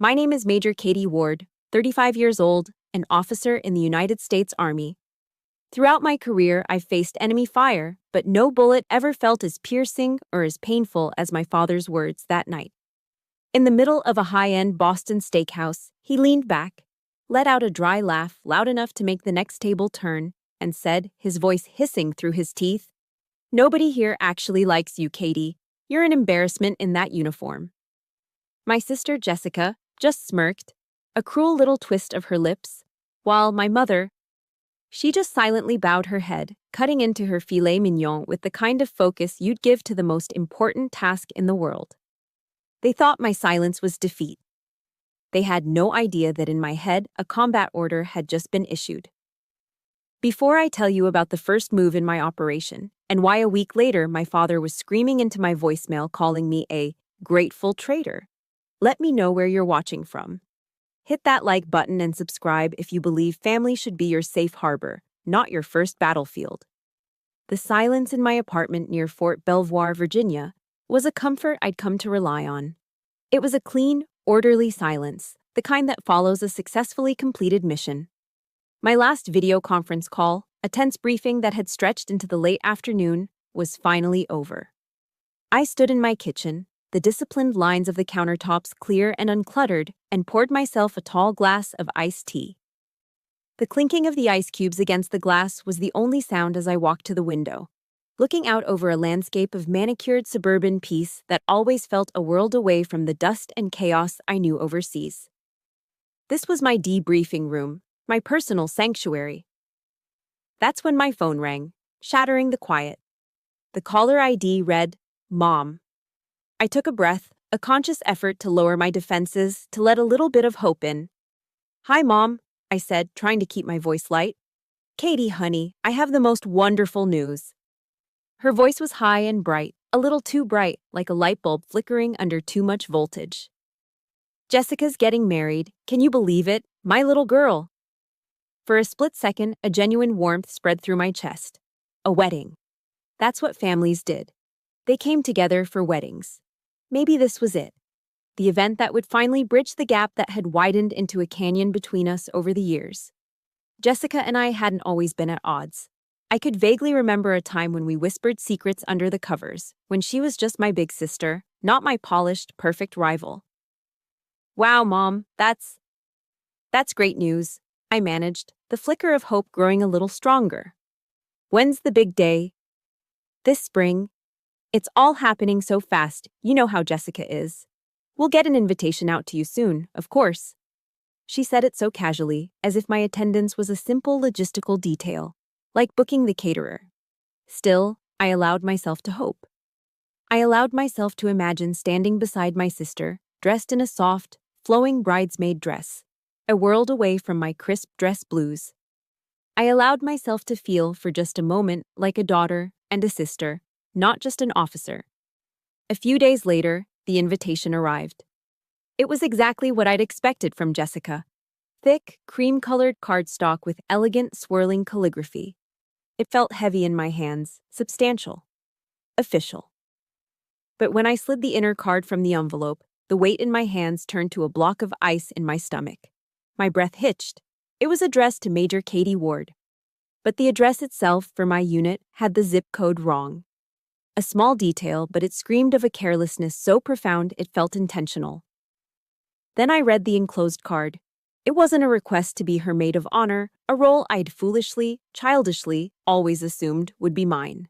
My name is Major Katie Ward, 35 years old, an officer in the United States Army. Throughout my career, I've faced enemy fire, but no bullet ever felt as piercing or as painful as my father's words that night. In the middle of a high-end Boston steakhouse, he leaned back, let out a dry laugh loud enough to make the next table turn, and said, his voice hissing through his teeth, "Nobody here actually likes you, Katie. You're an embarrassment in that uniform." My sister Jessica just smirked, a cruel little twist of her lips, while my mother, she just silently bowed her head, cutting into her filet mignon with the kind of focus you'd give to the most important task in the world. They thought my silence was defeat. They had no idea that in my head, a combat order had just been issued. Before I tell you about the first move in my operation, and why a week later my father was screaming into my voicemail calling me a grateful traitor, let me know where you're watching from. Hit that like button and subscribe if you believe family should be your safe harbor, not your first battlefield. The silence in my apartment near Fort Belvoir, Virginia, was a comfort I'd come to rely on. It was a clean, orderly silence, the kind that follows a successfully completed mission. My last video conference call, a tense briefing that had stretched into the late afternoon, was finally over. I stood in my kitchen, the disciplined lines of the countertops clear and uncluttered, and poured myself a tall glass of iced tea. The clinking of the ice cubes against the glass was the only sound as I walked to the window, looking out over a landscape of manicured suburban peace that always felt a world away from the dust and chaos I knew overseas. This was my debriefing room, my personal sanctuary. That's when my phone rang, shattering the quiet. The caller ID read, "Mom." I took a breath, a conscious effort to lower my defenses, to let a little bit of hope in. "Hi, Mom," I said, trying to keep my voice light. "Katie, honey, I have the most wonderful news." Her voice was high and bright, a little too bright, like a light bulb flickering under too much voltage. "Jessica's getting married. Can you believe it? My little girl." For a split second, a genuine warmth spread through my chest. A wedding. That's what families did. They came together for weddings. Maybe this was it. The event that would finally bridge the gap that had widened into a canyon between us over the years. Jessica and I hadn't always been at odds. I could vaguely remember a time when we whispered secrets under the covers, when she was just my big sister, not my polished, perfect rival. "Wow, Mom, that's great news," I managed, the flicker of hope growing a little stronger. "When's the big day?" "This spring. It's all happening so fast, you know how Jessica is. We'll get an invitation out to you soon, of course." She said it so casually, as if my attendance was a simple logistical detail, like booking the caterer. Still, I allowed myself to hope. I allowed myself to imagine standing beside my sister, dressed in a soft, flowing bridesmaid dress, a world away from my crisp dress blues. I allowed myself to feel for just a moment like a daughter and a sister, not just an officer. A few days later, the invitation arrived. It was exactly what I'd expected from Jessica. Thick, cream-colored cardstock with elegant, swirling calligraphy. It felt heavy in my hands, substantial, official. But when I slid the inner card from the envelope, the weight in my hands turned to a block of ice in my stomach. My breath hitched. It was addressed to Major Katie Ward. But the address itself for my unit had the zip code wrong. A small detail, but it screamed of a carelessness so profound it felt intentional. Then I read the enclosed card. It wasn't a request to be her maid of honor, a role I'd foolishly, childishly, always assumed would be mine.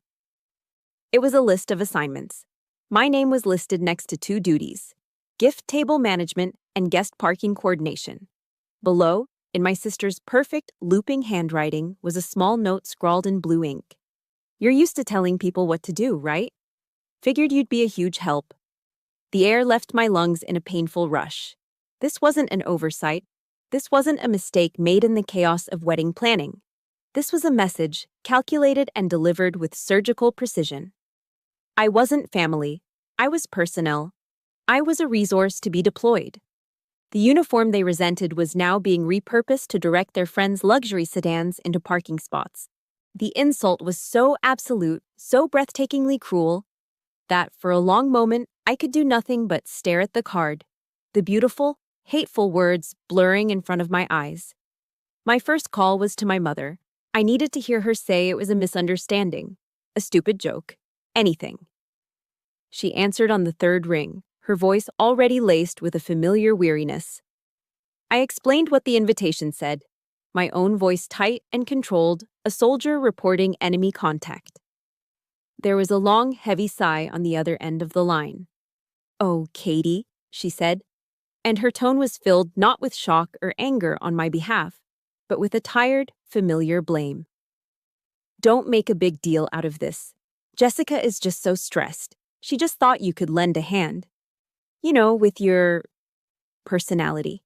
It was a list of assignments. My name was listed next to 2 duties: gift table management and guest parking coordination. Below, in my sister's perfect, looping handwriting, was a small note scrawled in blue ink. "You're used to telling people what to do, right? Figured you'd be a huge help." The air left my lungs in a painful rush. This wasn't an oversight. This wasn't a mistake made in the chaos of wedding planning. This was a message, calculated and delivered with surgical precision. I wasn't family. I was personnel. I was a resource to be deployed. The uniform they resented was now being repurposed to direct their friends' luxury sedans into parking spots. The insult was so absolute, so breathtakingly cruel, that for a long moment I could do nothing but stare at the card. The beautiful, hateful words blurring in front of my eyes. My first call was to my mother. I needed to hear her say it was a misunderstanding, a stupid joke, anything. She answered on the third ring, her voice already laced with a familiar weariness. I explained what the invitation said, my own voice tight and controlled, a soldier reporting enemy contact. There was a long, heavy sigh on the other end of the line. "Oh, Katie," she said, and her tone was filled not with shock or anger on my behalf, but with a tired, familiar blame. "Don't make a big deal out of this. Jessica is just so stressed. She just thought you could lend a hand. You know, with your personality.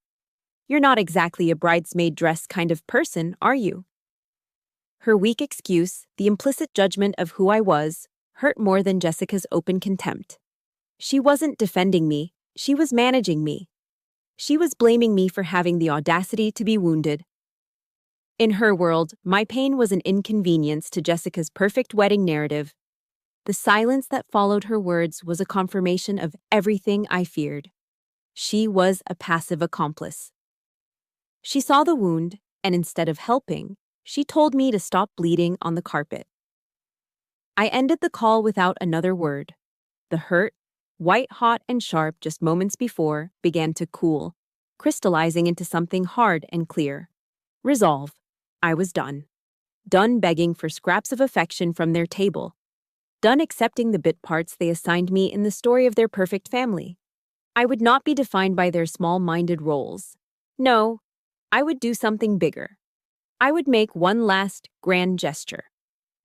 You're not exactly a bridesmaid dress kind of person, are you?" Her weak excuse, the implicit judgment of who I was, hurt more than Jessica's open contempt. She wasn't defending me, she was managing me. She was blaming me for having the audacity to be wounded. In her world, my pain was an inconvenience to Jessica's perfect wedding narrative. The silence that followed her words was a confirmation of everything I feared. She was a passive accomplice. She saw the wound, and instead of helping, she told me to stop bleeding on the carpet. I ended the call without another word. The hurt, white hot and sharp just moments before, began to cool, crystallizing into something hard and clear. Resolve. I was done. Done begging for scraps of affection from their table. Done accepting the bit parts they assigned me in the story of their perfect family. I would not be defined by their small-minded roles. No, I would do something bigger. I would make one last, grand gesture.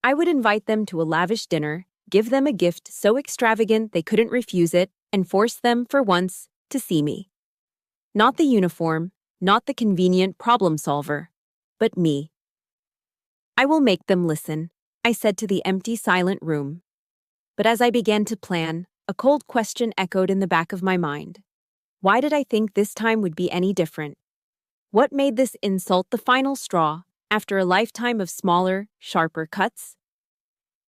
I would invite them to a lavish dinner, give them a gift so extravagant they couldn't refuse it, and force them, for once, to see me. Not the uniform, not the convenient problem solver, but me. "I will make them listen," I said to the empty, silent room. But as I began to plan, a cold question echoed in the back of my mind. Why did I think this time would be any different? What made this insult the final straw, after a lifetime of smaller, sharper cuts?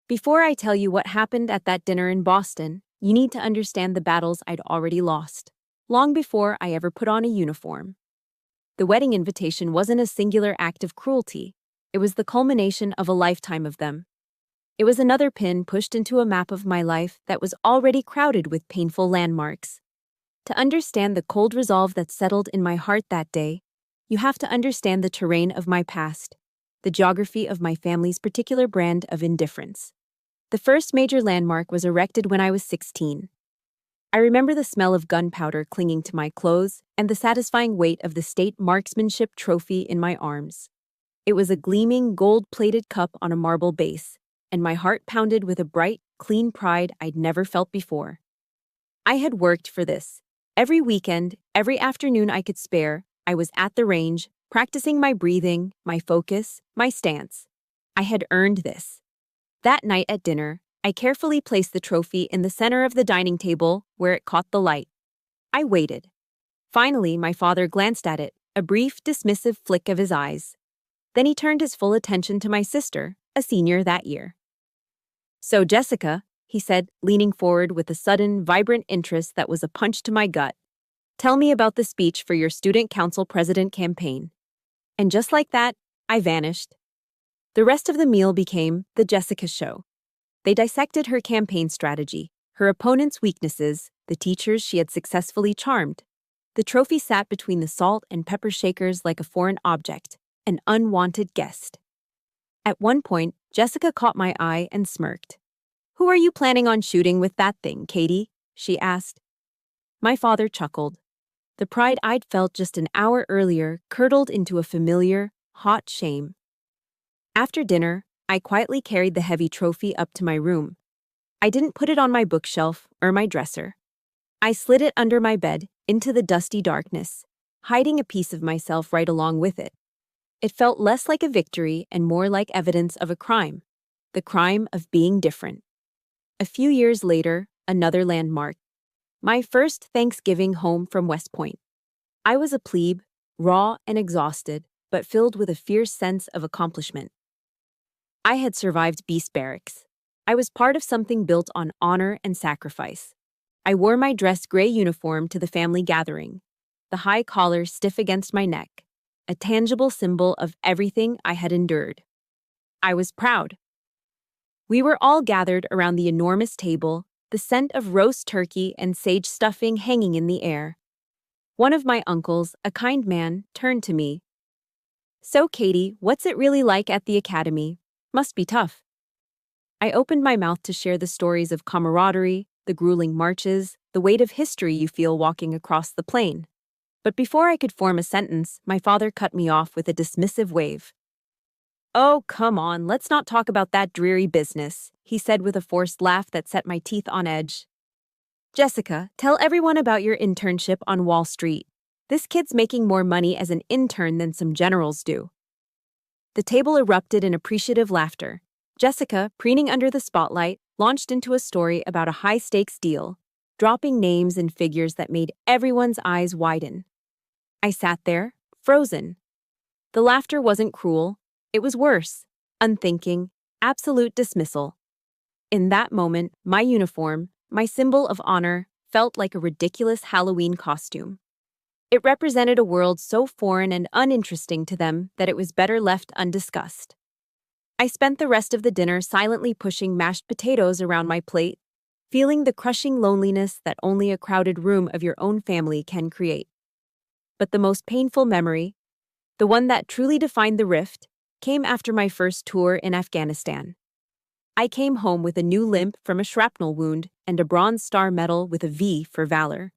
Before I tell you what happened at that dinner in Boston, you need to understand the battles I'd already lost, long before I ever put on a uniform. The wedding invitation wasn't a singular act of cruelty. It was the culmination of a lifetime of them. It was another pin pushed into a map of my life that was already crowded with painful landmarks. To understand the cold resolve that settled in my heart that day, you have to understand the terrain of my past, the geography of my family's particular brand of indifference. The first major landmark was erected when I was 16. I remember the smell of gunpowder clinging to my clothes and the satisfying weight of the state marksmanship trophy in my arms. It was a gleaming, gold-plated cup on a marble base, and my heart pounded with a bright, clean pride I'd never felt before. I had worked for this. Every weekend, every afternoon I could spare, I was at the range, practicing my breathing, my focus, my stance. I had earned this. That night at dinner, I carefully placed the trophy in the center of the dining table where it caught the light. I waited. Finally, my father glanced at it, a brief, dismissive flick of his eyes. Then he turned his full attention to my sister, a senior that year. "So, Jessica," he said, leaning forward with a sudden, vibrant interest that was a punch to my gut, "tell me about the speech for your student council president campaign." And just like that, I vanished. The rest of the meal became the Jessica show. They dissected her campaign strategy, her opponent's weaknesses, the teachers she had successfully charmed. The trophy sat between the salt and pepper shakers like a foreign object, an unwanted guest. At one point, Jessica caught my eye and smirked. "Who are you planning on shooting with that thing, Katie?" she asked. My father chuckled. The pride I'd felt just an hour earlier curdled into a familiar, hot shame. After dinner, I quietly carried the heavy trophy up to my room. I didn't put it on my bookshelf or my dresser. I slid it under my bed into the dusty darkness, hiding a piece of myself right along with it. It felt less like a victory and more like evidence of a crime, the crime of being different. A few years later, another landmark. My first Thanksgiving home from West Point. I was a plebe, raw and exhausted, but filled with a fierce sense of accomplishment. I had survived Beast Barracks. I was part of something built on honor and sacrifice. I wore my dress gray uniform to the family gathering. the high collar stiff against my neck, a tangible symbol of everything I had endured. I was proud. We were all gathered around the enormous table, the scent of roast turkey and sage stuffing hanging in the air. One of my uncles, a kind man, turned to me. "So, Katie, what's it really like at the academy? Must be tough." I opened my mouth to share the stories of camaraderie, the grueling marches, the weight of history you feel walking across the plain. But before I could form a sentence, my father cut me off with a dismissive wave. "Oh, come on, let's not talk about that dreary business," he said with a forced laugh that set my teeth on edge. "Jessica, tell everyone about your internship on Wall Street. This kid's making more money as an intern than some generals do." The table erupted in appreciative laughter. Jessica, preening under the spotlight, launched into a story about a high-stakes deal, dropping names and figures that made everyone's eyes widen. I sat there, frozen. The laughter wasn't cruel. It was worse, unthinking, absolute dismissal. In that moment, my uniform, my symbol of honor, felt like a ridiculous Halloween costume. It represented a world so foreign and uninteresting to them that it was better left undiscussed. I spent the rest of the dinner silently pushing mashed potatoes around my plate, feeling the crushing loneliness that only a crowded room of your own family can create. But the most painful memory, the one that truly defined the rift, came after my first tour in Afghanistan. I came home with a new limp from a shrapnel wound and a Bronze Star medal with a V for valor.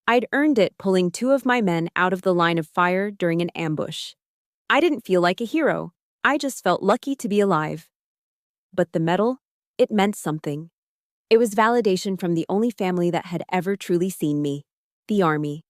I'd earned it pulling 2 of my men out of the line of fire during an ambush. I didn't feel like a hero. I just felt lucky to be alive. But the medal, it meant something. It was validation from the only family that had ever truly seen me, the Army.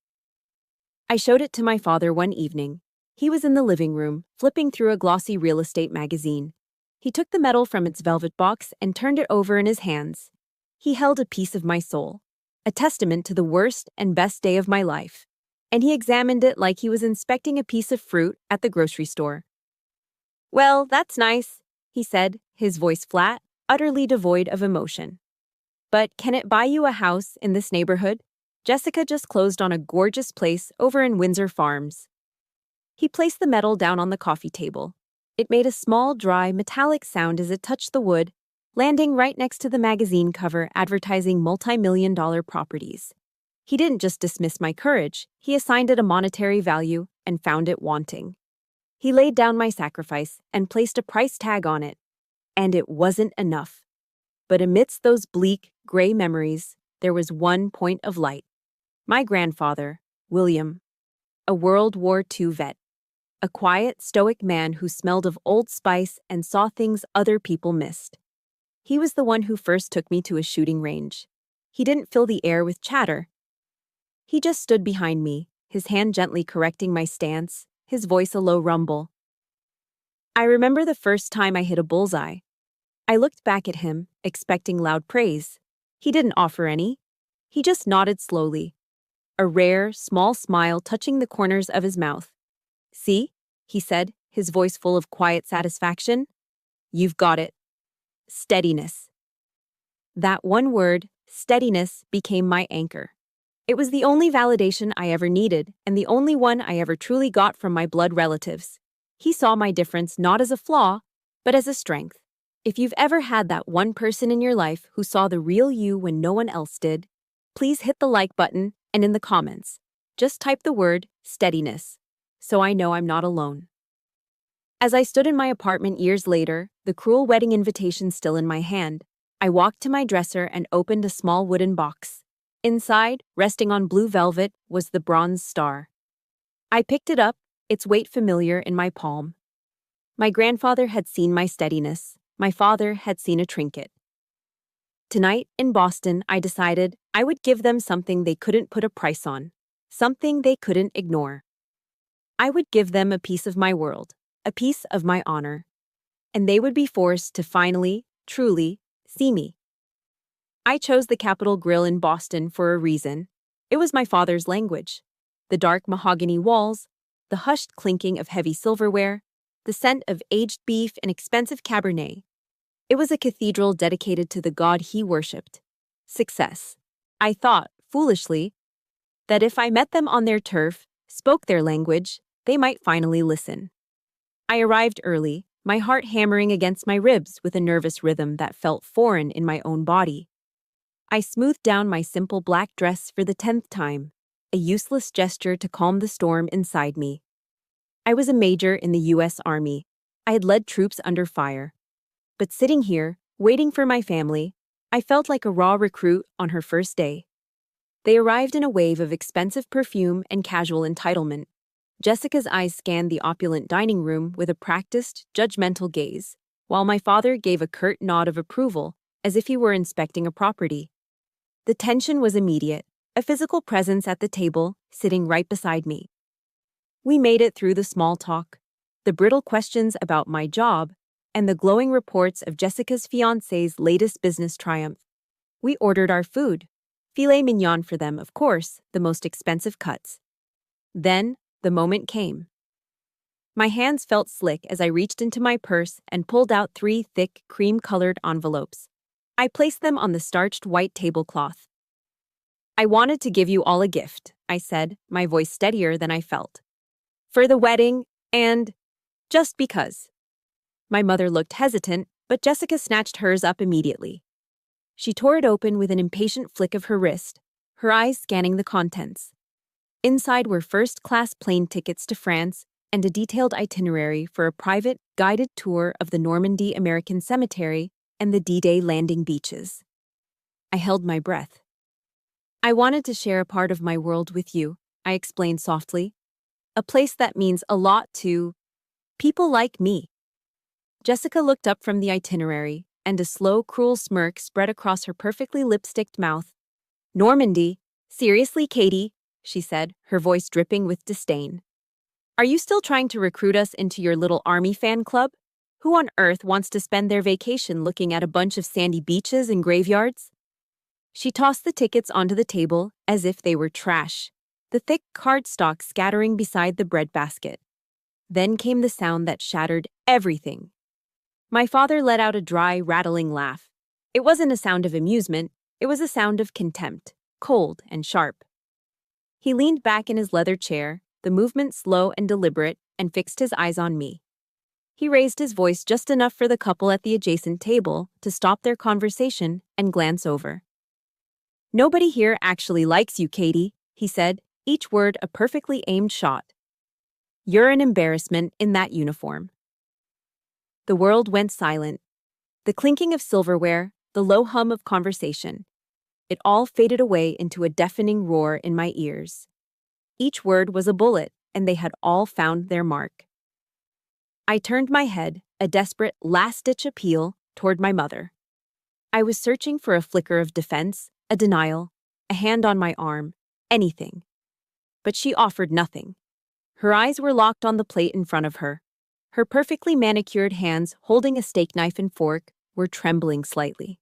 I showed it to my father one evening. He was in the living room, flipping through a glossy real estate magazine. He took the medal from its velvet box and turned it over in his hands. He held a piece of my soul, a testament to the worst and best day of my life, and he examined it like he was inspecting a piece of fruit at the grocery store. "Well, that's nice," he said, his voice flat, utterly devoid of emotion. "But can it buy you a house in this neighborhood? Jessica just closed on a gorgeous place over in Windsor Farms." He placed the medal down on the coffee table. It made a small, dry, metallic sound as it touched the wood, landing right next to the magazine cover advertising multi-million-dollar properties. He didn't just dismiss my courage, he assigned it a monetary value and found it wanting. He laid down my sacrifice and placed a price tag on it. And it wasn't enough. But amidst those bleak, gray memories, there was one point of light. My grandfather, William, a World War II vet. A quiet, stoic man who smelled of Old Spice and saw things other people missed. He was the one who first took me to a shooting range. He didn't fill the air with chatter. He just stood behind me, his hand gently correcting my stance, his voice a low rumble. I remember the first time I hit a bullseye. I looked back at him, expecting loud praise. He didn't offer any. He just nodded slowly, a rare, small smile touching the corners of his mouth. "See," he said, his voice full of quiet satisfaction. "You've got it." Steadiness. That one word, steadiness, became my anchor. It was the only validation I ever needed, and the only one I ever truly got from my blood relatives. He saw my difference not as a flaw, but as a strength. If you've ever had that one person in your life who saw the real you when no one else did, please hit the like button and in the comments, just type the word steadiness, so I know I'm not alone. As I stood in my apartment years later, the cruel wedding invitation still in my hand, I walked to my dresser and opened a small wooden box. Inside, resting on blue velvet, was the Bronze Star. I picked it up, its weight familiar in my palm. My grandfather had seen my steadiness. My father had seen a trinket. Tonight, in Boston, I decided I would give them something they couldn't put a price on, something they couldn't ignore. I would give them a piece of my world, a piece of my honor, and they would be forced to finally, truly, see me. I chose the Capitol Grill in Boston for a reason. It was my father's language. The dark mahogany walls, the hushed clinking of heavy silverware, the scent of aged beef and expensive Cabernet. It was a cathedral dedicated to the God he worshipped. Success. I thought, foolishly, that if I met them on their turf, spoke their language, they might finally listen. I arrived early, my heart hammering against my ribs with a nervous rhythm that felt foreign in my own body. I smoothed down my simple black dress for the 10th time, a useless gesture to calm the storm inside me. I was a major in the U.S. Army. I had led troops under fire. But sitting here, waiting for my family, I felt like a raw recruit on her first day. They arrived in a wave of expensive perfume and casual entitlement. Jessica's eyes scanned the opulent dining room with a practiced, judgmental gaze, while my father gave a curt nod of approval, as if he were inspecting a property. The tension was immediate, a physical presence at the table, sitting right beside me. We made it through the small talk, the brittle questions about my job, and the glowing reports of Jessica's fiancé's latest business triumph. We ordered our food. Filet mignon for them, of course, the most expensive cuts. Then, the moment came. My hands felt slick as I reached into my purse and pulled out 3 thick, cream-colored envelopes. I placed them on the starched white tablecloth. "I wanted to give you all a gift," I said, my voice steadier than I felt. "For the wedding, and just because." My mother looked hesitant, but Jessica snatched hers up immediately. She tore it open with an impatient flick of her wrist, her eyes scanning the contents. Inside were first-class plane tickets to France and a detailed itinerary for a private, guided tour of the Normandy American Cemetery and the D-Day landing beaches. I held my breath. "I wanted to share a part of my world with you," I explained softly. "A place that means a lot to people like me." Jessica looked up from the itinerary, and a slow, cruel smirk spread across her perfectly lipsticked mouth. "Normandy? Seriously, Katie?" she said, her voice dripping with disdain. "Are you still trying to recruit us into your little army fan club? Who on earth wants to spend their vacation looking at a bunch of sandy beaches and graveyards?" She tossed the tickets onto the table as if they were trash, the thick cardstock scattering beside the breadbasket. Then came the sound that shattered everything. My father let out a dry, rattling laugh. It wasn't a sound of amusement, it was a sound of contempt, cold and sharp. He leaned back in his leather chair, the movement slow and deliberate, and fixed his eyes on me. He raised his voice just enough for the couple at the adjacent table to stop their conversation and glance over. "Nobody here actually likes you, Katie," he said, each word a perfectly aimed shot. "You're an embarrassment in that uniform." The world went silent. The clinking of silverware, the low hum of conversation. It all faded away into a deafening roar in my ears. Each word was a bullet, and they had all found their mark. I turned my head, a desperate, last-ditch appeal, toward my mother. I was searching for a flicker of defense, a denial, a hand on my arm, anything. But she offered nothing. Her eyes were locked on the plate in front of her. Her perfectly manicured hands, holding a steak knife and fork, were trembling slightly.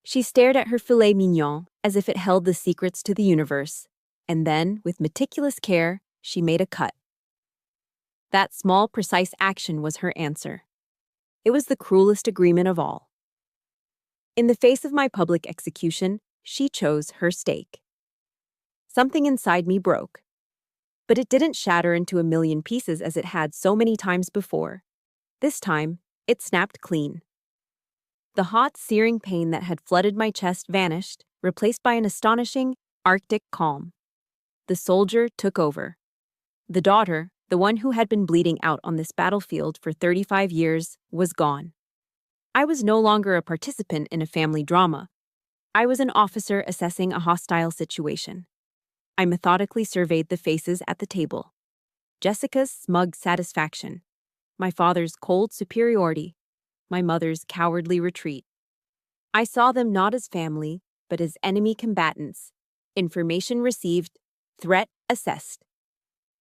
She stared at her filet mignon as if it held the secrets to the universe, and then, with meticulous care, she made a cut. That small, precise action was her answer. It was the cruelest agreement of all. In the face of my public execution, she chose her steak. Something inside me broke. But it didn't shatter into a million pieces as it had so many times before. This time, it snapped clean. The hot, searing pain that had flooded my chest vanished, replaced by an astonishing, Arctic calm. The soldier took over. The daughter, the one who had been bleeding out on this battlefield for 35 years, was gone. I was no longer a participant in a family drama. I was an officer assessing a hostile situation. I methodically surveyed the faces at the table. Jessica's smug satisfaction, my father's cold superiority, my mother's cowardly retreat. I saw them not as family, but as enemy combatants. Information received, threat assessed.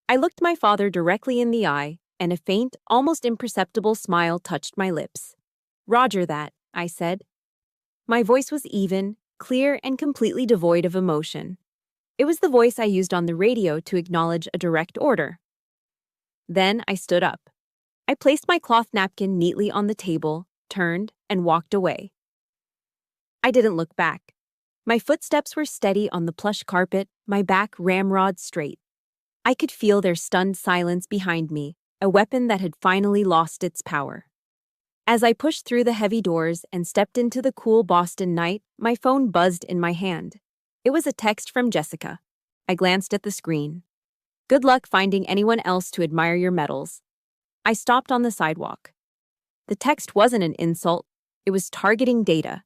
I looked my father directly in the eye, and a faint, almost imperceptible smile touched my lips. "Roger that," I said. My voice was even, clear, and completely devoid of emotion. It was the voice I used on the radio to acknowledge a direct order. Then I stood up. I placed my cloth napkin neatly on the table, turned, and walked away. I didn't look back. My footsteps were steady on the plush carpet, my back ramrod straight. I could feel their stunned silence behind me, a weapon that had finally lost its power. As I pushed through the heavy doors and stepped into the cool Boston night, my phone buzzed in my hand. It was a text from Jessica. I glanced at the screen. "Good luck finding anyone else to admire your medals." I stopped on the sidewalk. The text wasn't an insult, it was targeting data.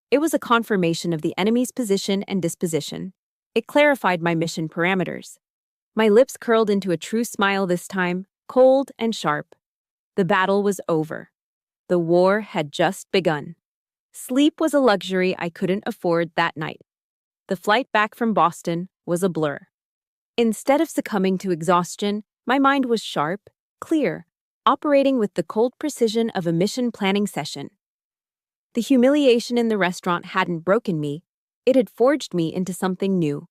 It was a confirmation of the enemy's position and disposition. It clarified my mission parameters. My lips curled into a true smile this time, cold and sharp. The battle was over. The war had just begun. Sleep was a luxury I couldn't afford that night. The flight back from Boston was a blur. Instead of succumbing to exhaustion, my mind was sharp, clear, operating with the cold precision of a mission planning session. The humiliation in the restaurant hadn't broken me, it had forged me into something new.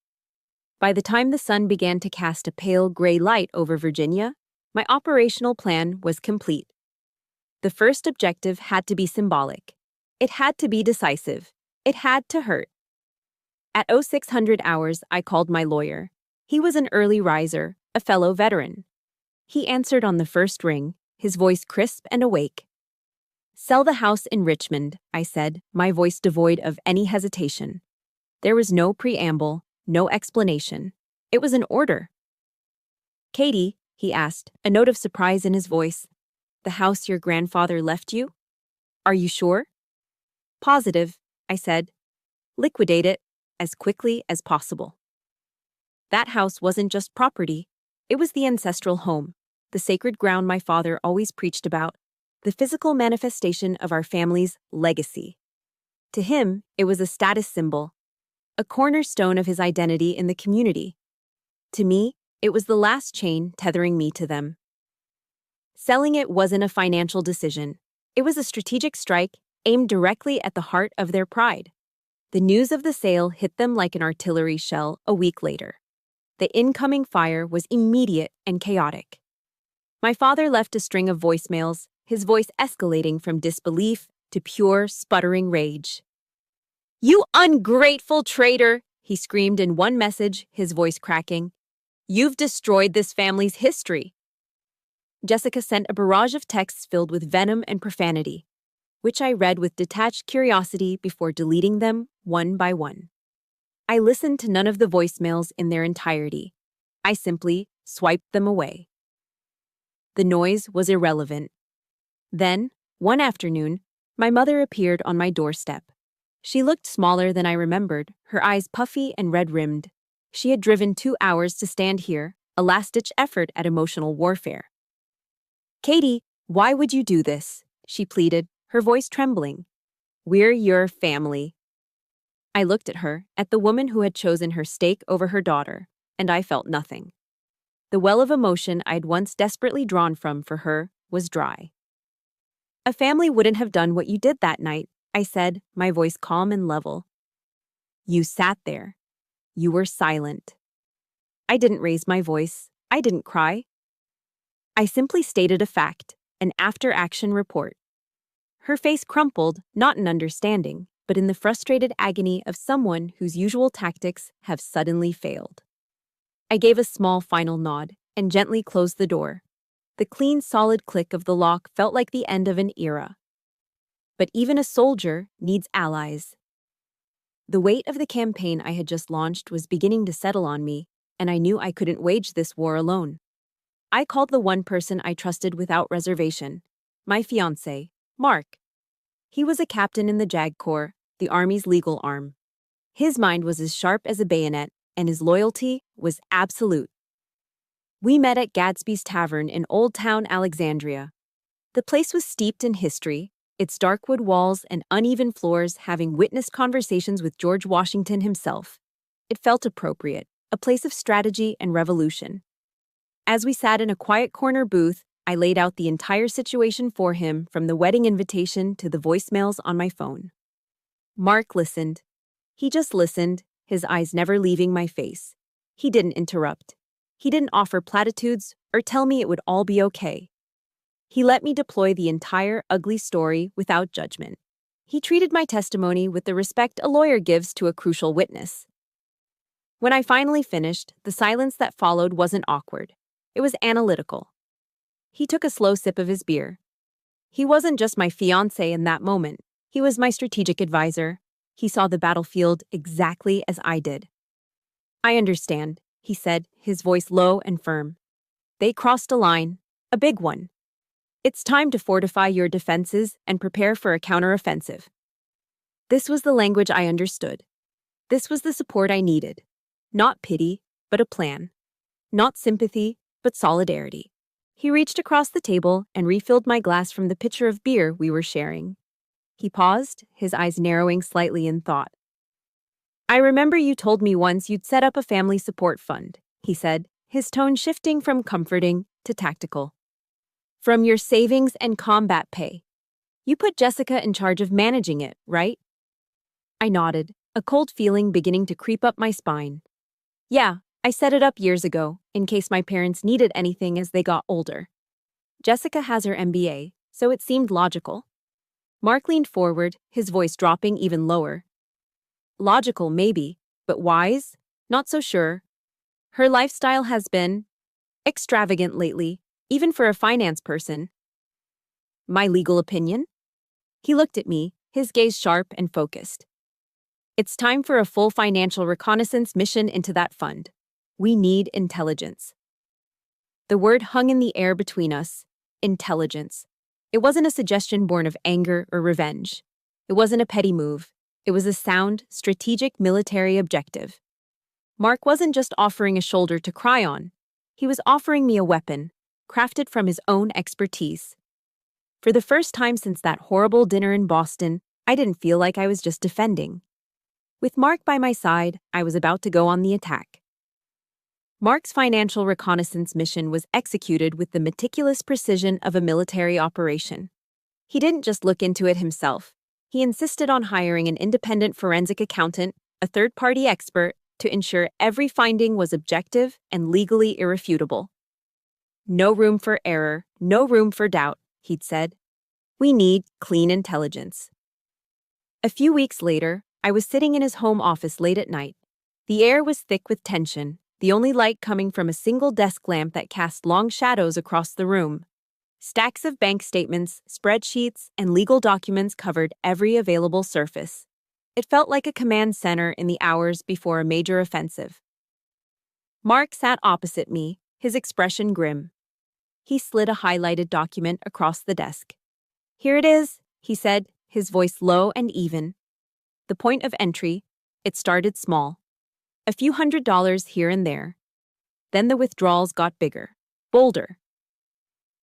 By the time the sun began to cast a pale gray light over Virginia, my operational plan was complete. The first objective had to be symbolic. It had to be decisive. It had to hurt. At 0600 hours, I called my lawyer. He was an early riser, a fellow veteran. He answered on the first ring, his voice crisp and awake. "Sell the house in Richmond," I said, my voice devoid of any hesitation. There was no preamble, no explanation. It was an order. "Katie," he asked, a note of surprise in his voice, "the house your grandfather left you? Are you sure?" "Positive," I said. "Liquidate it as quickly as possible." That house wasn't just property. It was the ancestral home, the sacred ground my father always preached about, the physical manifestation of our family's legacy. To him, it was a status symbol, a cornerstone of his identity in the community. To me, it was the last chain tethering me to them. Selling it wasn't a financial decision. It was a strategic strike aimed directly at the heart of their pride. The news of the sale hit them like an artillery shell a week later. The incoming fire was immediate and chaotic. My father left a string of voicemails, his voice escalating from disbelief to pure, sputtering rage. "You ungrateful traitor!" he screamed in one message, his voice cracking. "You've destroyed this family's history." Jessica sent a barrage of texts filled with venom and profanity, which I read with detached curiosity before deleting them one by one. I listened to none of the voicemails in their entirety. I simply swiped them away. The noise was irrelevant. Then, one afternoon, my mother appeared on my doorstep. She looked smaller than I remembered, her eyes puffy and red-rimmed. She had driven 2 hours to stand here, a last-ditch effort at emotional warfare. "Katie, why would you do this?" she pleaded, her voice trembling. "We're your family." I looked at her, at the woman who had chosen her stake over her daughter, and I felt nothing. The well of emotion I'd once desperately drawn from for her was dry. "A family wouldn't have done what you did that night," I said, my voice calm and level. "You sat there. You were silent." I didn't raise my voice. I didn't cry. I simply stated a fact, an after-action report. Her face crumpled, not in understanding, but in the frustrated agony of someone whose usual tactics have suddenly failed. I gave a small final nod and gently closed the door. The clean, solid click of the lock felt like the end of an era. But even a soldier needs allies. The weight of the campaign I had just launched was beginning to settle on me, and I knew I couldn't wage this war alone. I called the one person I trusted without reservation, my fiancé, Mark. He was a captain in the JAG Corps, the Army's legal arm. His mind was as sharp as a bayonet, and his loyalty was absolute. We met at Gadsby's Tavern in Old Town Alexandria. The place was steeped in history, its dark wood walls and uneven floors having witnessed conversations with George Washington himself. It felt appropriate, a place of strategy and revolution. As we sat in a quiet corner booth, I laid out the entire situation for him, from the wedding invitation to the voicemails on my phone. Mark listened. He just listened, his eyes never leaving my face. He didn't interrupt. He didn't offer platitudes or tell me it would all be okay. He let me deploy the entire ugly story without judgment. He treated my testimony with the respect a lawyer gives to a crucial witness. When I finally finished, the silence that followed wasn't awkward. It was analytical. He took a slow sip of his beer. He wasn't just my fiancé in that moment. He was my strategic advisor. He saw the battlefield exactly as I did. "I understand," he said, his voice low and firm. "They crossed a line, a big one. It's time to fortify your defenses and prepare for a counteroffensive." This was the language I understood. This was the support I needed. Not pity, but a plan. Not sympathy, but solidarity. He reached across the table and refilled my glass from the pitcher of beer we were sharing. He paused, his eyes narrowing slightly in thought. "I remember you told me once you'd set up a family support fund," he said, his tone shifting from comforting to tactical. "From your savings and combat pay. You put Jessica in charge of managing it, right?" I nodded, a cold feeling beginning to creep up my spine. "Yeah, I set it up years ago, in case my parents needed anything as they got older. Jessica has her MBA, so it seemed logical." Mark leaned forward, his voice dropping even lower. "Logical, maybe, but wise? Not so sure. Her lifestyle has been extravagant lately, even for a finance person." "My legal opinion?" He looked at me, his gaze sharp and focused. "It's time for a full financial reconnaissance mission into that fund. We need intelligence." The word hung in the air between us. Intelligence. It wasn't a suggestion born of anger or revenge. It wasn't a petty move. It was a sound, strategic military objective. Mark wasn't just offering a shoulder to cry on. He was offering me a weapon, crafted from his own expertise. For the first time since that horrible dinner in Boston, I didn't feel like I was just defending. With Mark by my side, I was about to go on the attack. Mark's financial reconnaissance mission was executed with the meticulous precision of a military operation. He didn't just look into it himself. He insisted on hiring an independent forensic accountant, a third-party expert, to ensure every finding was objective and legally irrefutable. "No room for error, no room for doubt," he'd said. "We need clean intelligence." A few weeks later, I was sitting in his home office late at night. The air was thick with tension, the only light coming from a single desk lamp that cast long shadows across the room. Stacks of bank statements, spreadsheets, and legal documents covered every available surface. It felt like a command center in the hours before a major offensive. Mark sat opposite me, his expression grim. He slid a highlighted document across the desk. "Here it is," he said, his voice low and even. The point of entry, it started small. A few $100s here and there. Then the withdrawals got bigger, bolder.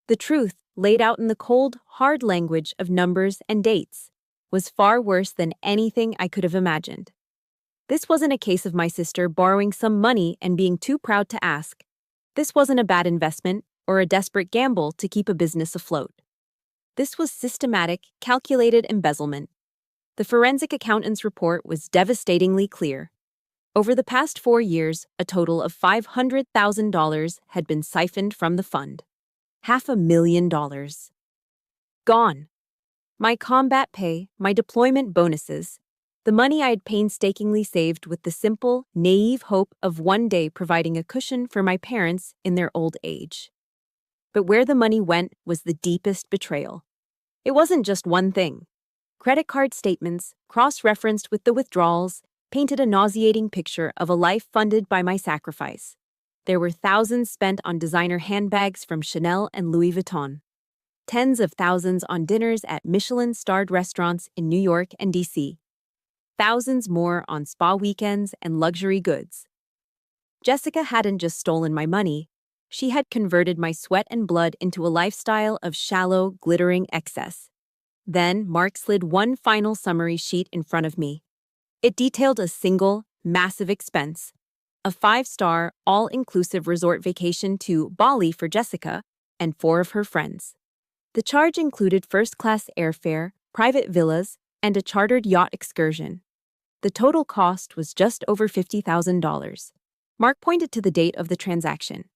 The truth, laid out in the cold, hard language of numbers and dates, was far worse than anything I could have imagined. This wasn't a case of my sister borrowing some money and being too proud to ask. This wasn't a bad investment or a desperate gamble to keep a business afloat. This was systematic, calculated embezzlement. The forensic accountant's report was devastatingly clear. Over the past 4 years, a total of $500,000 had been siphoned from the fund. $500,000. Gone. My combat pay, my deployment bonuses, the money I had painstakingly saved with the simple, naive hope of one day providing a cushion for my parents in their old age. But where the money went was the deepest betrayal. It wasn't just one thing. Credit card statements, cross-referenced with the withdrawals, painted a nauseating picture of a life funded by my sacrifice. There were thousands spent on designer handbags from Chanel and Louis Vuitton. Tens of thousands on dinners at Michelin-starred restaurants in New York and D.C. Thousands more on spa weekends and luxury goods. Jessica hadn't just stolen my money. She had converted my sweat and blood into a lifestyle of shallow, glittering excess. Then Mark slid one final summary sheet in front of me. It detailed a single, massive expense. A 5-star, all-inclusive resort vacation to Bali for Jessica and 4 of her friends. The charge included first-class airfare, private villas, and a chartered yacht excursion. The total cost was just over $50,000. Mark pointed to the date of the transaction.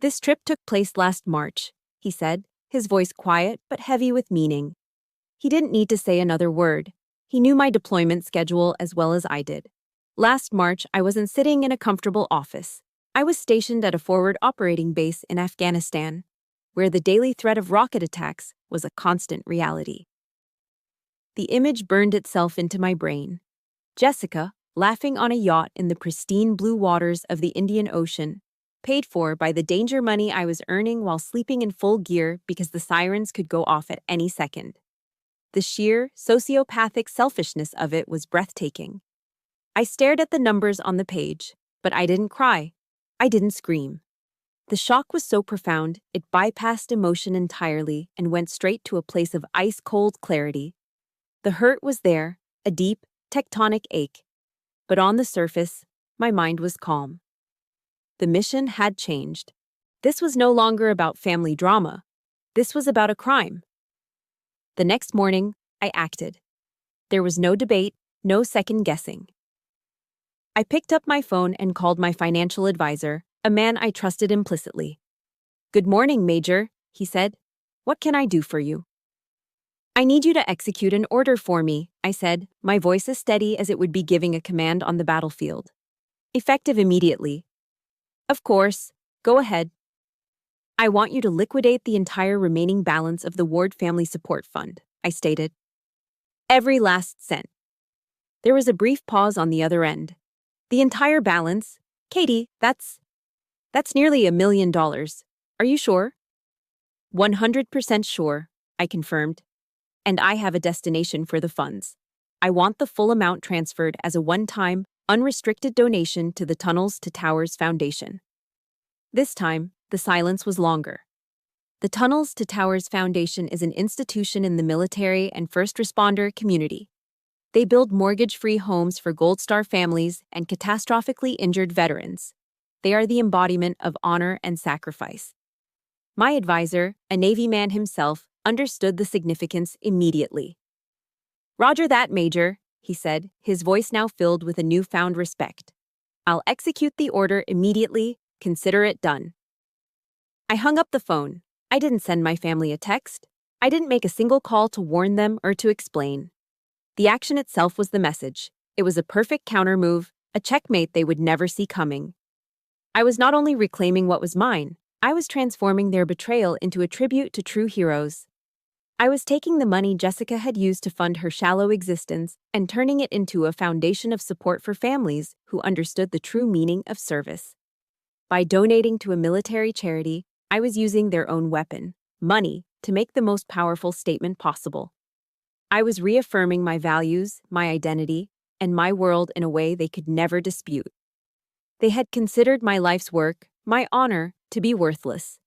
"This trip took place last March," he said, his voice quiet but heavy with meaning. He didn't need to say another word. He knew my deployment schedule as well as I did. Last March, I wasn't sitting in a comfortable office. I was stationed at a forward operating base in Afghanistan, where the daily threat of rocket attacks was a constant reality. The image burned itself into my brain. Jessica, laughing on a yacht in the pristine blue waters of the Indian Ocean, paid for by the danger money I was earning while sleeping in full gear because the sirens could go off at any second. The sheer, sociopathic selfishness of it was breathtaking. I stared at the numbers on the page, but I didn't cry. I didn't scream. The shock was so profound, it bypassed emotion entirely and went straight to a place of ice-cold clarity. The hurt was there, a deep, tectonic ache. But on the surface, my mind was calm. The mission had changed. This was no longer about family drama. This was about a crime. The next morning, I acted. There was no debate, no second guessing. I picked up my phone and called my financial advisor, a man I trusted implicitly. "Good morning, Major," he said. "What can I do for you?" "I need you to execute an order for me," I said, my voice as steady as it would be giving a command on the battlefield. "Effective immediately." "Of course. Go ahead." "I want you to liquidate the entire remaining balance of the Ward Family Support Fund," I stated. "Every last cent." There was a brief pause on the other end. "The entire balance? Katie, that's nearly $1 million. Are you sure?" 100% sure, I confirmed. "And I have a destination for the funds. I want the full amount transferred as a one-time, unrestricted donation to the Tunnels to Towers Foundation." This time, the silence was longer. The Tunnels to Towers Foundation is an institution in the military and first responder community. They build mortgage-free homes for Gold Star families and catastrophically injured veterans. They are the embodiment of honor and sacrifice. My advisor, a Navy man himself, understood the significance immediately. "Roger that, Major," he said, his voice now filled with a newfound respect. "I'll execute the order immediately. Consider it done." I hung up the phone. I didn't send my family a text. I didn't make a single call to warn them or to explain. The action itself was the message. It was a perfect countermove, a checkmate they would never see coming. I was not only reclaiming what was mine, I was transforming their betrayal into a tribute to true heroes. I was taking the money Jessica had used to fund her shallow existence and turning it into a foundation of support for families who understood the true meaning of service. By donating to a military charity, I was using their own weapon, money, to make the most powerful statement possible. I was reaffirming my values, my identity, and my world in a way they could never dispute. They had considered my life's work, my honor, to be worthless.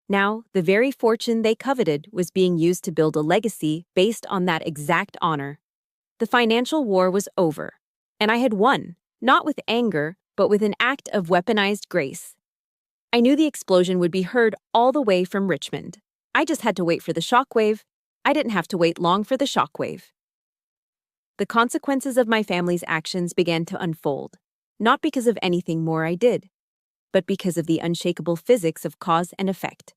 Now, the very fortune they coveted was being used to build a legacy based on that exact honor. The financial war was over, and I had won, not with anger, but with an act of weaponized grace. I knew the explosion would be heard all the way from Richmond. I just had to wait for the shockwave. I didn't have to wait long for the shockwave. The consequences of my family's actions began to unfold, not because of anything more I did, but because of the unshakable physics of cause and effect.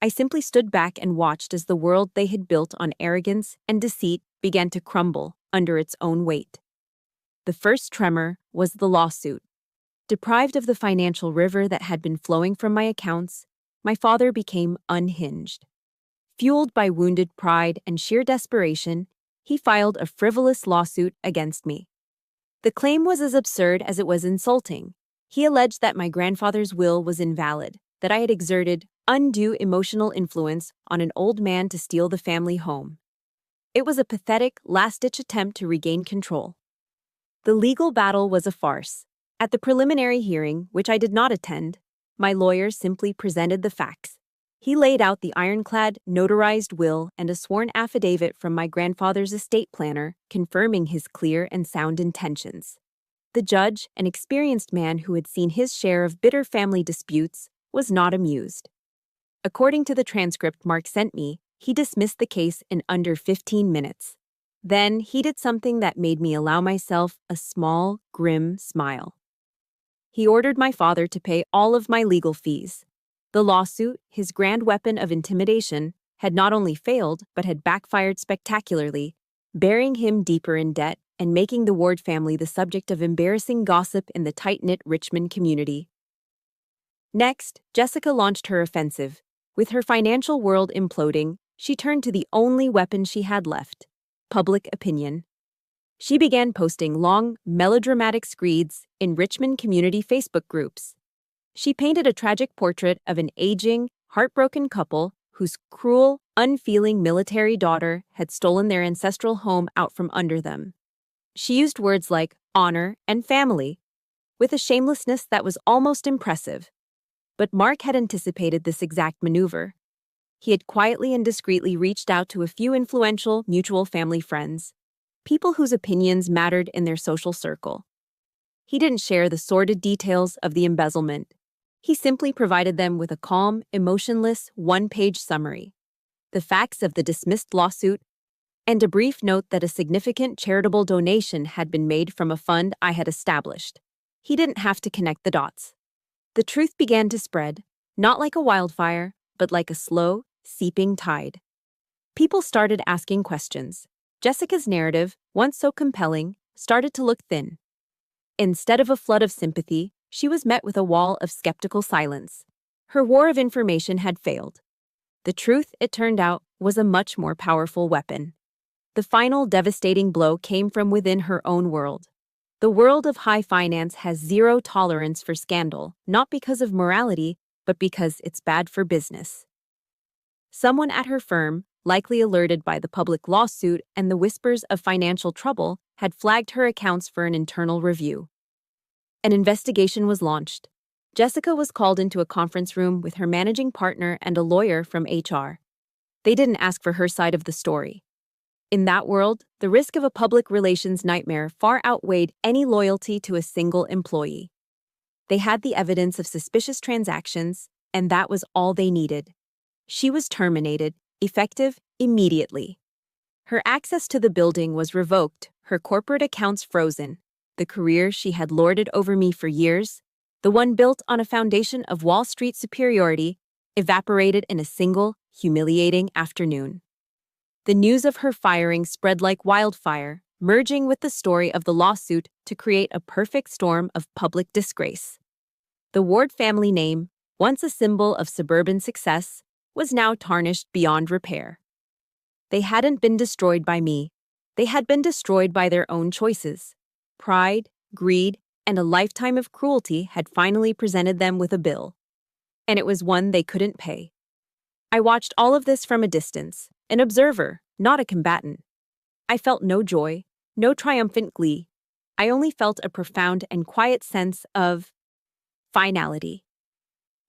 I simply stood back and watched as the world they had built on arrogance and deceit began to crumble under its own weight. The first tremor was the lawsuit. Deprived of the financial river that had been flowing from my accounts, my father became unhinged. Fueled by wounded pride and sheer desperation, he filed a frivolous lawsuit against me. The claim was as absurd as it was insulting. He alleged that my grandfather's will was invalid, that I had exerted undue emotional influence on an old man to steal the family home. It was a pathetic, last-ditch attempt to regain control. The legal battle was a farce. At the preliminary hearing, which I did not attend, my lawyer simply presented the facts. He laid out the ironclad, notarized will and a sworn affidavit from my grandfather's estate planner confirming his clear and sound intentions. The judge, an experienced man who had seen his share of bitter family disputes, was not amused. According to the transcript Mark sent me, he dismissed the case in under 15 minutes. Then he did something that made me allow myself a small, grim smile. He ordered my father to pay all of my legal fees. The lawsuit, his grand weapon of intimidation, had not only failed but had backfired spectacularly, burying him deeper in debt and making the Ward family the subject of embarrassing gossip in the tight-knit Richmond community. Next, Jessica launched her offensive. With her financial world imploding, she turned to the only weapon she had left: public opinion. She began posting long, melodramatic screeds in Richmond community Facebook groups. She painted a tragic portrait of an aging, heartbroken couple whose cruel, unfeeling military daughter had stolen their ancestral home out from under them. She used words like honor and family, with a shamelessness that was almost impressive. But Mark had anticipated this exact maneuver. He had quietly and discreetly reached out to a few influential mutual family friends, people whose opinions mattered in their social circle. He didn't share the sordid details of the embezzlement. He simply provided them with a calm, emotionless, one-page summary, the facts of the dismissed lawsuit, and a brief note that a significant charitable donation had been made from a fund I had established. He didn't have to connect the dots. The truth began to spread, not like a wildfire, but like a slow, seeping tide. People started asking questions. Jessica's narrative, once so compelling, started to look thin. Instead of a flood of sympathy, she was met with a wall of skeptical silence. Her war of information had failed. The truth, it turned out, was a much more powerful weapon. The final devastating blow came from within her own world. The world of high finance has zero tolerance for scandal, not because of morality, but because it's bad for business. Someone at her firm, likely alerted by the public lawsuit and the whispers of financial trouble, had flagged her accounts for an internal review. An investigation was launched. Jessica was called into a conference room with her managing partner and a lawyer from HR. They didn't ask for her side of the story. In that world, the risk of a public relations nightmare far outweighed any loyalty to a single employee. They had the evidence of suspicious transactions, and that was all they needed. She was terminated, effective immediately. Her access to the building was revoked, her corporate accounts frozen. The career she had lorded over me for years, the one built on a foundation of Wall Street superiority, evaporated in a single, humiliating afternoon. The news of her firing spread like wildfire, merging with the story of the lawsuit to create a perfect storm of public disgrace. The Ward family name, once a symbol of suburban success, was now tarnished beyond repair. They hadn't been destroyed by me. They had been destroyed by their own choices. Pride, greed, and a lifetime of cruelty had finally presented them with a bill. And it was one they couldn't pay. I watched all of this from a distance, an observer, not a combatant. I felt no joy, no triumphant glee. I only felt a profound and quiet sense of finality.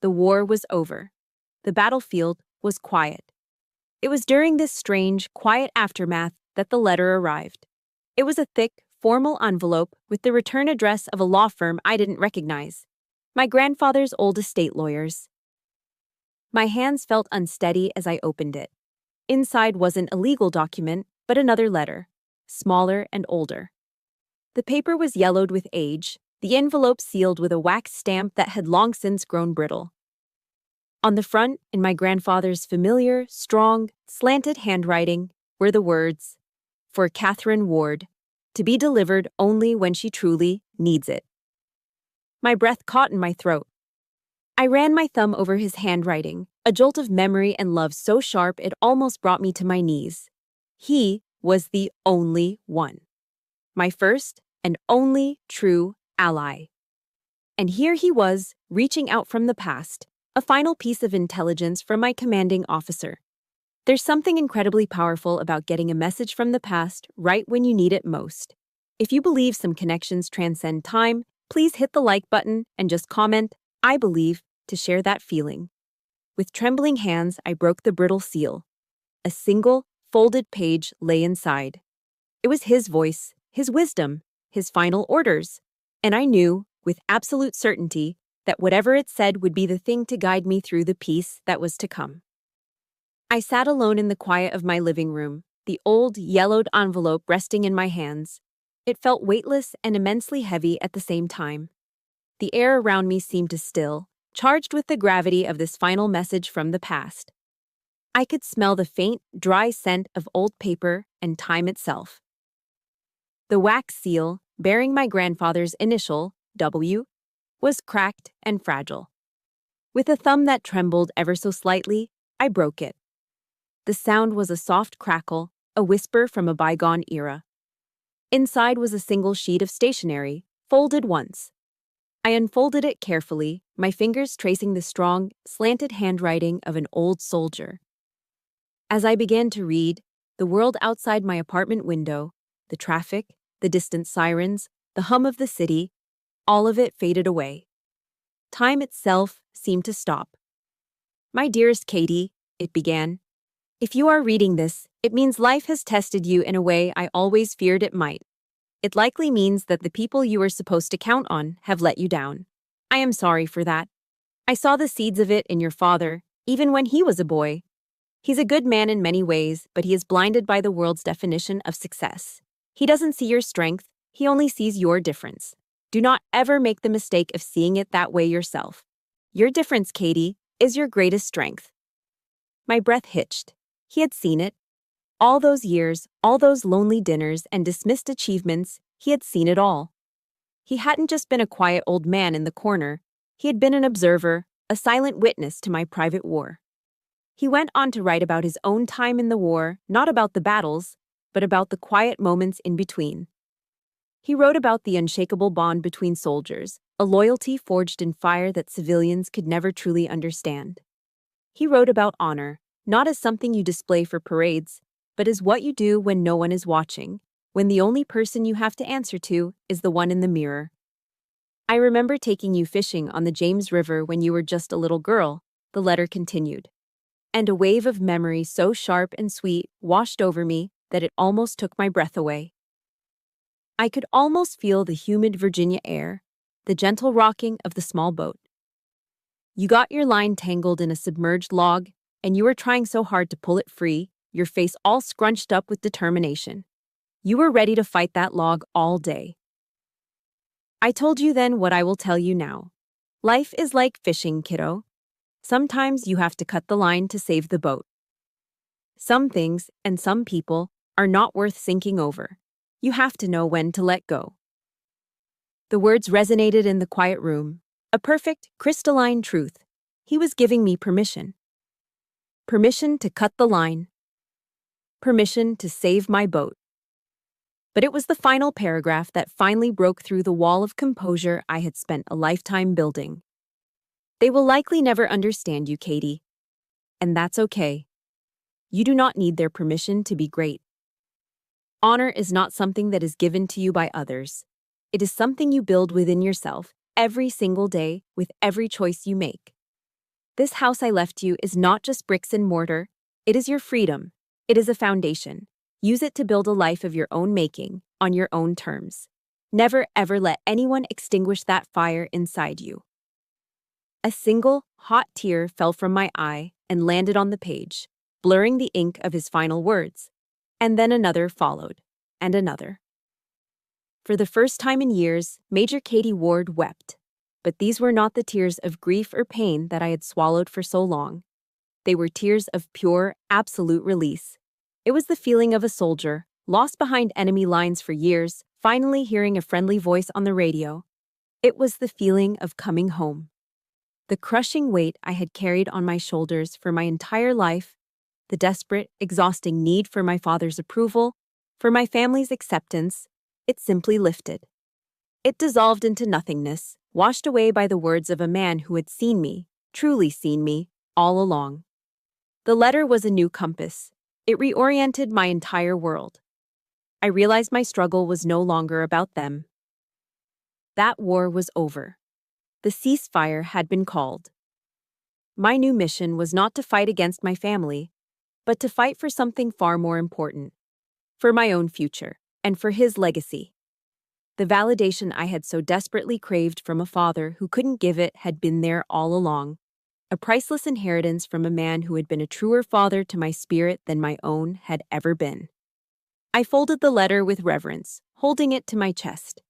The war was over. The battlefield was quiet. It was during this strange, quiet aftermath that the letter arrived. It was a thick, formal envelope with the return address of a law firm I didn't recognize. My grandfather's old estate lawyers. My hands felt unsteady as I opened it. Inside wasn't a legal document, but another letter, smaller and older. The paper was yellowed with age, the envelope sealed with a wax stamp that had long since grown brittle. On the front, in my grandfather's familiar, strong, slanted handwriting, were the words, "For Catherine Ward, to be delivered only when she truly needs it." My breath caught in my throat. I ran my thumb over his handwriting, a jolt of memory and love so sharp it almost brought me to my knees. He was the only one. My first and only true ally. And here he was, reaching out from the past, a final piece of intelligence from my commanding officer. There's something incredibly powerful about getting a message from the past right when you need it most. If you believe some connections transcend time, please hit the like button and just comment, "I believe," to share that feeling. With trembling hands, I broke the brittle seal. A single, folded page lay inside. It was his voice, his wisdom, his final orders, and I knew, with absolute certainty, that whatever it said would be the thing to guide me through the peace that was to come. I sat alone in the quiet of my living room, the old, yellowed envelope resting in my hands. It felt weightless and immensely heavy at the same time. The air around me seemed to still, charged with the gravity of this final message from the past. I could smell the faint, dry scent of old paper and time itself. The wax seal, bearing my grandfather's initial, W, was cracked and fragile. With a thumb that trembled ever so slightly, I broke it. The sound was a soft crackle, a whisper from a bygone era. Inside was a single sheet of stationery, folded once. I unfolded it carefully, my fingers tracing the strong, slanted handwriting of an old soldier. As I began to read, the world outside my apartment window, the traffic, the distant sirens, the hum of the city, all of it faded away. Time itself seemed to stop. "My dearest Katie," it began, "if you are reading this, it means life has tested you in a way I always feared it might. It likely means that the people you were supposed to count on have let you down. I am sorry for that. I saw the seeds of it in your father, even when he was a boy. He's a good man in many ways, but he is blinded by the world's definition of success. He doesn't see your strength, he only sees your difference. Do not ever make the mistake of seeing it that way yourself. Your difference, Katie, is your greatest strength." My breath hitched. He had seen it. All those years, all those lonely dinners and dismissed achievements, he had seen it all. He hadn't just been a quiet old man in the corner, he had been an observer, a silent witness to my private war. He went on to write about his own time in the war, not about the battles, but about the quiet moments in between. He wrote about the unshakable bond between soldiers, a loyalty forged in fire that civilians could never truly understand. He wrote about honor, not as something you display for parades, but as what you do when no one is watching, when the only person you have to answer to is the one in the mirror. "I remember taking you fishing on the James River when you were just a little girl," the letter continued. "And a wave of memory so sharp and sweet washed over me that it almost took my breath away. I could almost feel the humid Virginia air, the gentle rocking of the small boat. You got your line tangled in a submerged log, and you were trying so hard to pull it free, your face all scrunched up with determination. You were ready to fight that log all day. I told you then what I will tell you now. Life is like fishing, kiddo. Sometimes you have to cut the line to save the boat. Some things and some people are not worth sinking over. You have to know when to let go." The words resonated in the quiet room, a perfect, crystalline truth. He was giving me permission. Permission to cut the line. Permission to save my boat. But it was the final paragraph that finally broke through the wall of composure I had spent a lifetime building. "They will likely never understand you, Katie. And that's okay. You do not need their permission to be great. Honor is not something that is given to you by others. It is something you build within yourself every single day with every choice you make. This house I left you is not just bricks and mortar. It is your freedom. It is a foundation. Use it to build a life of your own making, on your own terms. Never ever let anyone extinguish that fire inside you." A single, hot tear fell from my eye and landed on the page, blurring the ink of his final words. And then another followed, and another. For the first time in years, Major Katie Ward wept. But these were not the tears of grief or pain that I had swallowed for so long. They were tears of pure, absolute release. It was the feeling of a soldier, lost behind enemy lines for years, finally hearing a friendly voice on the radio. It was the feeling of coming home. The crushing weight I had carried on my shoulders for my entire life, the desperate, exhausting need for my father's approval, for my family's acceptance, it simply lifted. It dissolved into nothingness, washed away by the words of a man who had seen me, truly seen me, all along. The letter was a new compass. It reoriented my entire world. I realized my struggle was no longer about them. That war was over. The ceasefire had been called. My new mission was not to fight against my family, but to fight for something far more important, for my own future, and for his legacy. The validation I had so desperately craved from a father who couldn't give it had been there all along, a priceless inheritance from a man who had been a truer father to my spirit than my own had ever been. I folded the letter with reverence, holding it to my chest.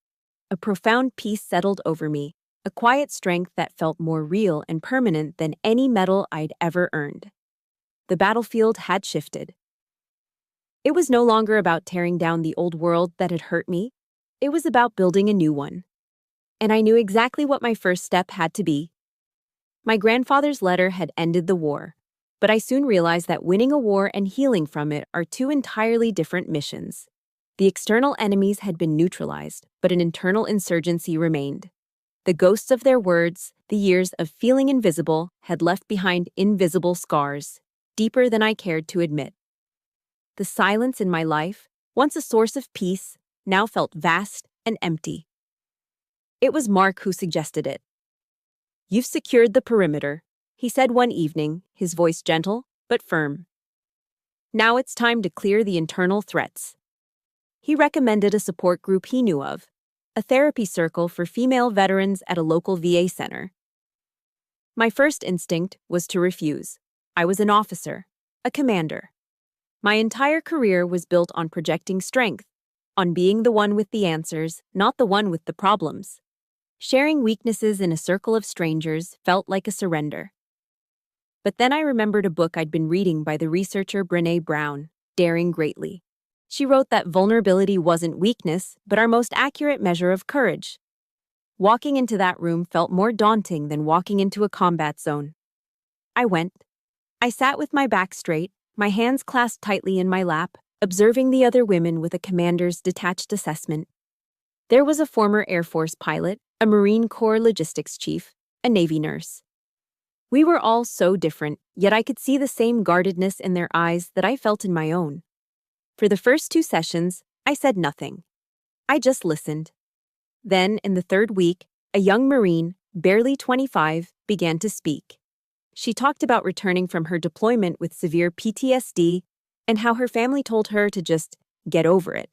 A profound peace settled over me, a quiet strength that felt more real and permanent than any medal I'd ever earned. The battlefield had shifted. It was no longer about tearing down the old world that had hurt me. It was about building a new one. And I knew exactly what my first step had to be. My grandfather's letter had ended the war, but I soon realized that winning a war and healing from it are two entirely different missions. The external enemies had been neutralized, but an internal insurgency remained. The ghosts of their words, the years of feeling invisible, had left behind invisible scars, deeper than I cared to admit. The silence in my life, once a source of peace, now felt vast and empty. It was Mark who suggested it. "You've secured the perimeter," he said one evening, his voice gentle but firm. "Now it's time to clear the internal threats." He recommended a support group he knew of, a therapy circle for female veterans at a local VA center. My first instinct was to refuse. I was an officer, a commander. My entire career was built on projecting strength, on being the one with the answers, not the one with the problems. Sharing weaknesses in a circle of strangers felt like a surrender. But then I remembered a book I'd been reading by the researcher Brené Brown, Daring Greatly. She wrote that vulnerability wasn't weakness, but our most accurate measure of courage. Walking into that room felt more daunting than walking into a combat zone. I went. I sat with my back straight, my hands clasped tightly in my lap, observing the other women with a commander's detached assessment. There was a former Air Force pilot, a Marine Corps logistics chief, a Navy nurse. We were all so different, yet I could see the same guardedness in their eyes that I felt in my own. For the first 2 sessions, I said nothing. I just listened. Then, in the third week, a young Marine, barely 25, began to speak. She talked about returning from her deployment with severe PTSD and how her family told her to just get over it,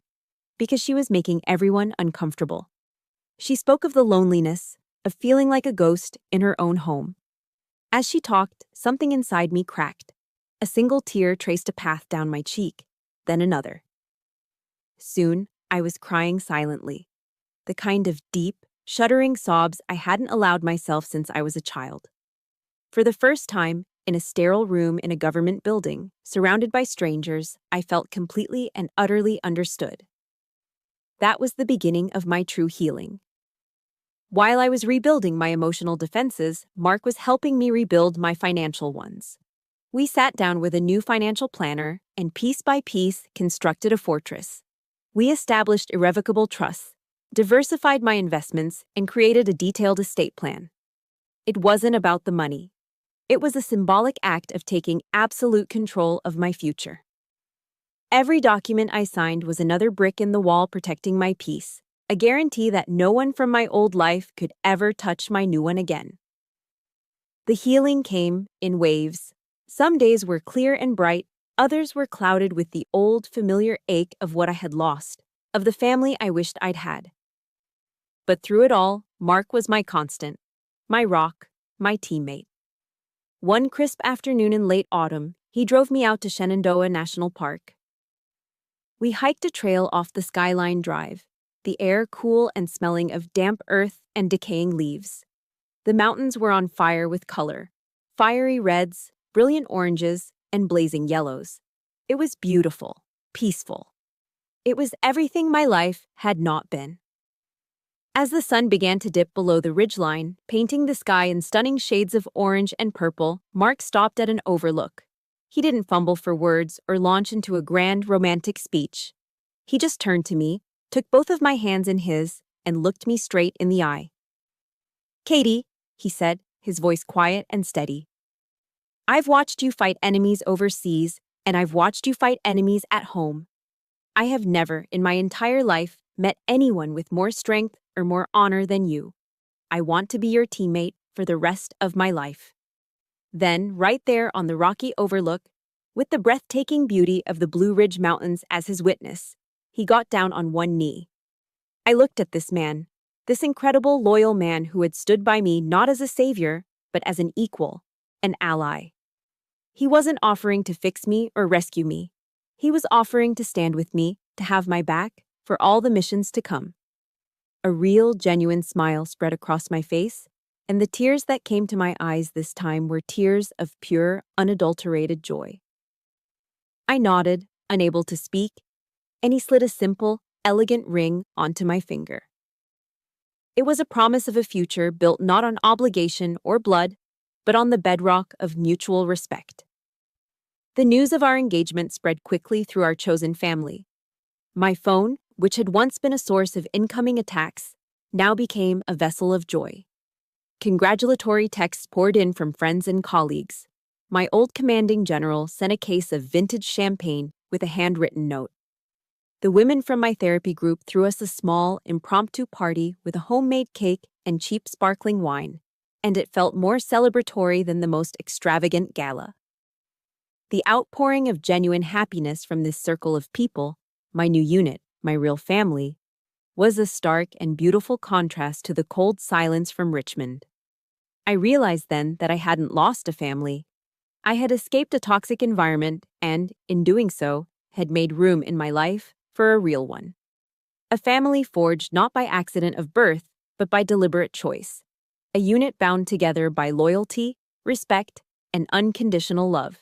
because she was making everyone uncomfortable. She spoke of the loneliness, of feeling like a ghost in her own home. As she talked, something inside me cracked. A single tear traced a path down my cheek, then another. Soon, I was crying silently, the kind of deep, shuddering sobs I hadn't allowed myself since I was a child. For the first time, in a sterile room in a government building, surrounded by strangers, I felt completely and utterly understood. That was the beginning of my true healing. While I was rebuilding my emotional defenses, Mark was helping me rebuild my financial ones. We sat down with a new financial planner and piece by piece constructed a fortress. We established irrevocable trusts, diversified my investments, and created a detailed estate plan. It wasn't about the money. It was a symbolic act of taking absolute control of my future. Every document I signed was another brick in the wall protecting my peace, a guarantee that no one from my old life could ever touch my new one again. The healing came in waves. Some days were clear and bright, others were clouded with the old, familiar ache of what I had lost, of the family I wished I'd had. But through it all, Mark was my constant, my rock, my teammate. One crisp afternoon in late autumn, he drove me out to Shenandoah National Park. We hiked a trail off the Skyline Drive, the air cool and smelling of damp earth and decaying leaves. The mountains were on fire with color, fiery reds, brilliant oranges, and blazing yellows. It was beautiful, peaceful. It was everything my life had not been. As the sun began to dip below the ridgeline, painting the sky in stunning shades of orange and purple, Mark stopped at an overlook. He didn't fumble for words or launch into a grand romantic speech. He just turned to me, took both of my hands in his, and looked me straight in the eye. "Katie," he said, his voice quiet and steady. "I've watched you fight enemies overseas, and I've watched you fight enemies at home. I have never, in my entire life, met anyone with more strength or more honor than you. I want to be your teammate for the rest of my life." Then, right there on the rocky overlook, with the breathtaking beauty of the Blue Ridge Mountains as his witness, he got down on one knee. I looked at this man, this incredible, loyal man who had stood by me not as a savior, but as an equal, an ally. He wasn't offering to fix me or rescue me. He was offering to stand with me, to have my back, for all the missions to come. A real, genuine smile spread across my face, and the tears that came to my eyes this time were tears of pure, unadulterated joy. I nodded, unable to speak, and he slid a simple, elegant ring onto my finger. It was a promise of a future built not on obligation or blood, but on the bedrock of mutual respect. The news of our engagement spread quickly through our chosen family. My phone, which had once been a source of incoming attacks, now became a vessel of joy. Congratulatory texts poured in from friends and colleagues. My old commanding general sent a case of vintage champagne with a handwritten note. The women from my therapy group threw us a small, impromptu party with a homemade cake and cheap sparkling wine, and it felt more celebratory than the most extravagant gala. The outpouring of genuine happiness from this circle of people, my new unit, my real family, was a stark and beautiful contrast to the cold silence from Richmond. I realized then that I hadn't lost a family. I had escaped a toxic environment and, in doing so, had made room in my life for a real one. A family forged not by accident of birth, but by deliberate choice. A unit bound together by loyalty, respect, and unconditional love.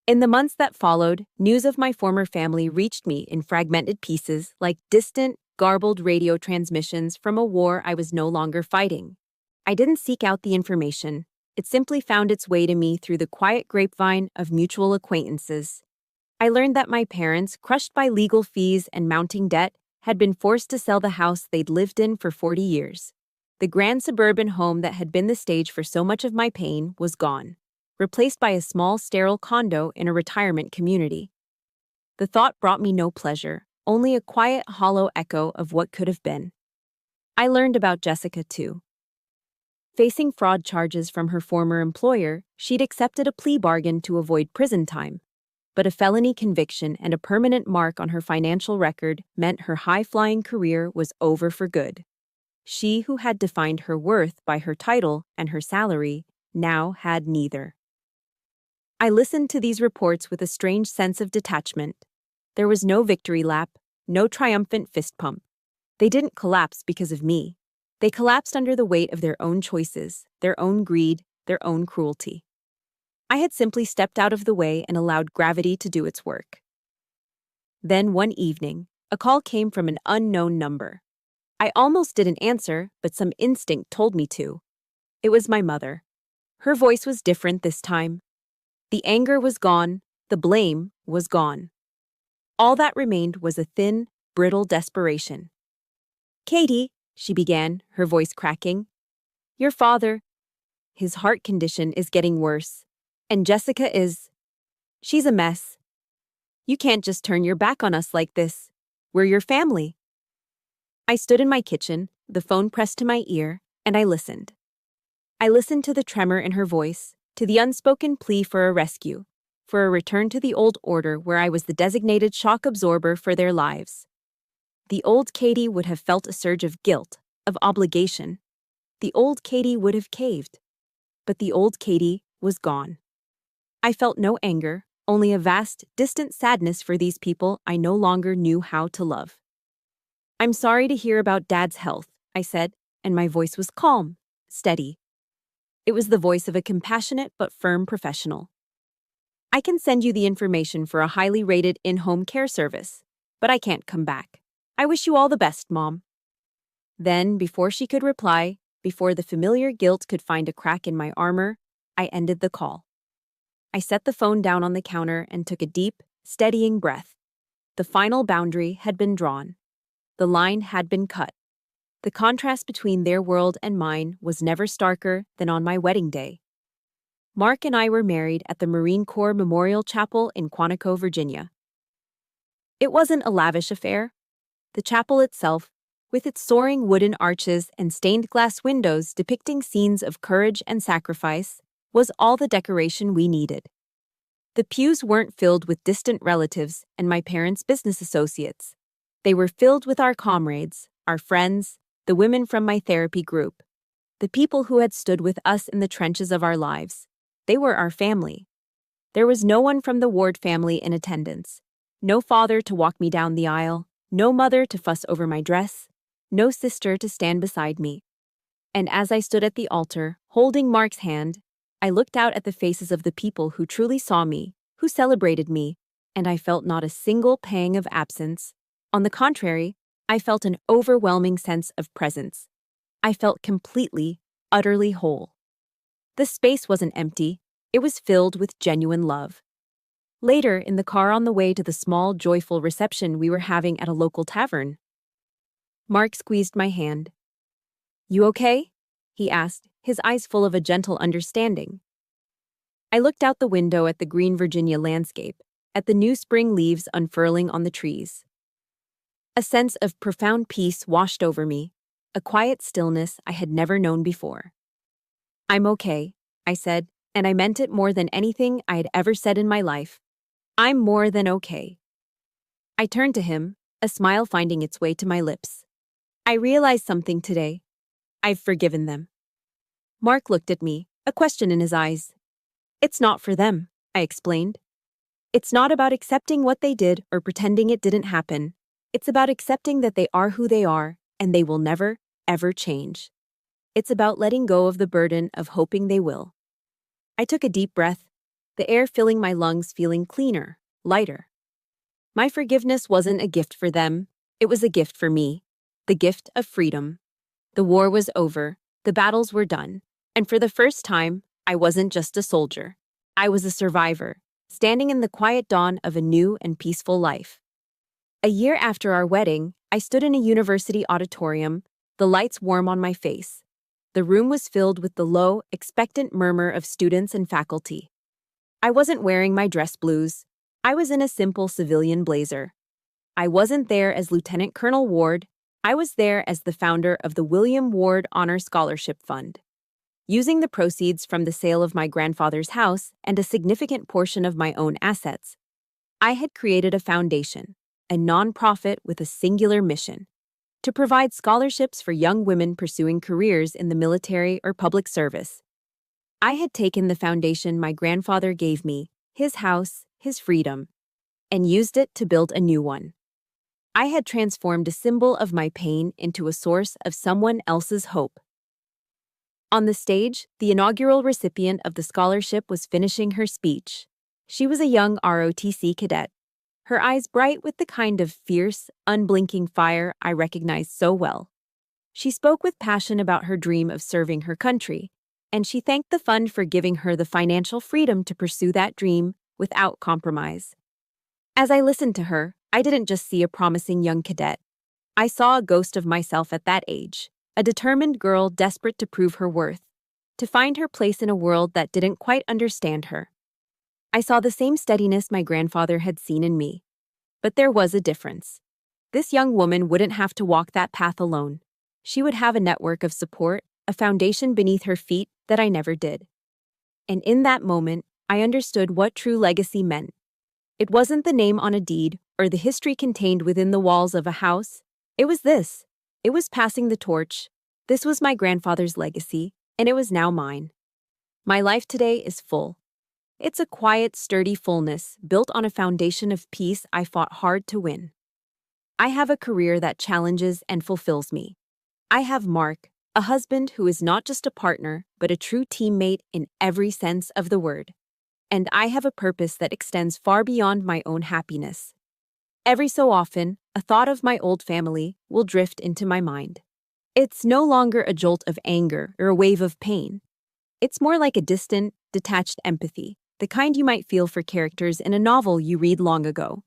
In the months that followed, news of my former family reached me in fragmented pieces like distant, garbled radio transmissions from a war I was no longer fighting. I didn't seek out the information. It simply found its way to me through the quiet grapevine of mutual acquaintances. I learned that my parents, crushed by legal fees and mounting debt, had been forced to sell the house they'd lived in for 40 years. The grand suburban home that had been the stage for so much of my pain was gone, replaced by a small, sterile condo in a retirement community. The thought brought me no pleasure, only a quiet, hollow echo of what could have been. I learned about Jessica, too. Facing fraud charges from her former employer, she'd accepted a plea bargain to avoid prison time. But a felony conviction and a permanent mark on her financial record meant her high-flying career was over for good. She who had defined her worth by her title and her salary now had neither. I listened to these reports with a strange sense of detachment. There was no victory lap, no triumphant fist pump. They didn't collapse because of me. They collapsed under the weight of their own choices, their own greed, their own cruelty. I had simply stepped out of the way and allowed gravity to do its work. Then one evening, a call came from an unknown number. I almost didn't answer, but some instinct told me to. It was my mother. Her voice was different this time. The anger was gone, the blame was gone. All that remained was a thin, brittle desperation. "Katie," she began, her voice cracking. "Your father, his heart condition is getting worse. And Jessica she's a mess. You can't just turn your back on us like this. We're your family." I stood in my kitchen, the phone pressed to my ear, and I listened. I listened to the tremor in her voice, to the unspoken plea for a rescue, for a return to the old order where I was the designated shock absorber for their lives. The old Katie would have felt a surge of guilt, of obligation. The old Katie would have caved. But the old Katie was gone. I felt no anger, only a vast, distant sadness for these people I no longer knew how to love. "I'm sorry to hear about Dad's health," I said, and my voice was calm, steady. It was the voice of a compassionate but firm professional. "I can send you the information for a highly rated in-home care service, but I can't come back. I wish you all the best, Mom." Then, before she could reply, before the familiar guilt could find a crack in my armor, I ended the call. I set the phone down on the counter and took a deep, steadying breath. The final boundary had been drawn. The line had been cut. The contrast between their world and mine was never starker than on my wedding day. Mark and I were married at the Marine Corps Memorial Chapel in Quantico, Virginia. It wasn't a lavish affair. The chapel itself, with its soaring wooden arches and stained glass windows depicting scenes of courage and sacrifice, was all the decoration we needed. The pews weren't filled with distant relatives and my parents' business associates. They were filled with our comrades, our friends, the women from my therapy group, the people who had stood with us in the trenches of our lives. They were our family. There was no one from the Ward family in attendance. No father to walk me down the aisle, no mother to fuss over my dress, no sister to stand beside me. And as I stood at the altar, holding Mark's hand, I looked out at the faces of the people who truly saw me, who celebrated me, and I felt not a single pang of absence. On the contrary, I felt an overwhelming sense of presence. I felt completely, utterly whole. The space wasn't empty, it was filled with genuine love. Later, in the car on the way to the small, joyful reception we were having at a local tavern, Mark squeezed my hand. "You okay?" he asked, his eyes full of a gentle understanding. I looked out the window at the green Virginia landscape, at the new spring leaves unfurling on the trees. A sense of profound peace washed over me, a quiet stillness I had never known before. "I'm okay," I said, and I meant it more than anything I had ever said in my life. "I'm more than okay." I turned to him, a smile finding its way to my lips. "I realized something today. I've forgiven them." Mark looked at me, a question in his eyes. "It's not for them," I explained. "It's not about accepting what they did or pretending it didn't happen. It's about accepting that they are who they are, and they will never, ever change. It's about letting go of the burden of hoping they will." I took a deep breath, the air filling my lungs feeling cleaner, lighter. My forgiveness wasn't a gift for them, it was a gift for me, the gift of freedom. The war was over, the battles were done, and for the first time, I wasn't just a soldier. I was a survivor, standing in the quiet dawn of a new and peaceful life. A year after our wedding, I stood in a university auditorium, the lights warm on my face. The room was filled with the low, expectant murmur of students and faculty. I wasn't wearing my dress blues. I was in a simple civilian blazer. I wasn't there as Lieutenant Colonel Ward. I was there as the founder of the William Ward Honor Scholarship Fund. Using the proceeds from the sale of my grandfather's house and a significant portion of my own assets, I had created a foundation, a nonprofit with a singular mission: to provide scholarships for young women pursuing careers in the military or public service. I had taken the foundation my grandfather gave me, his house, his freedom, and used it to build a new one. I had transformed a symbol of my pain into a source of someone else's hope. On the stage, the inaugural recipient of the scholarship was finishing her speech. She was a young ROTC cadet, her eyes bright with the kind of fierce, unblinking fire I recognized so well. She spoke with passion about her dream of serving her country, and she thanked the fund for giving her the financial freedom to pursue that dream without compromise. As I listened to her, I didn't just see a promising young cadet. I saw a ghost of myself at that age, a determined girl desperate to prove her worth, to find her place in a world that didn't quite understand her. I saw the same steadiness my grandfather had seen in me. But there was a difference. This young woman wouldn't have to walk that path alone. She would have a network of support, a foundation beneath her feet that I never did. And in that moment, I understood what true legacy meant. It wasn't the name on a deed or the history contained within the walls of a house. It was this. It was passing the torch. This was my grandfather's legacy, and it was now mine. My life today is full. It's a quiet, sturdy fullness built on a foundation of peace I fought hard to win. I have a career that challenges and fulfills me. I have Mark, a husband who is not just a partner, but a true teammate in every sense of the word. And I have a purpose that extends far beyond my own happiness. Every so often, a thought of my old family will drift into my mind. It's no longer a jolt of anger or a wave of pain. It's more like a distant, detached empathy, the kind you might feel for characters in a novel you read long ago.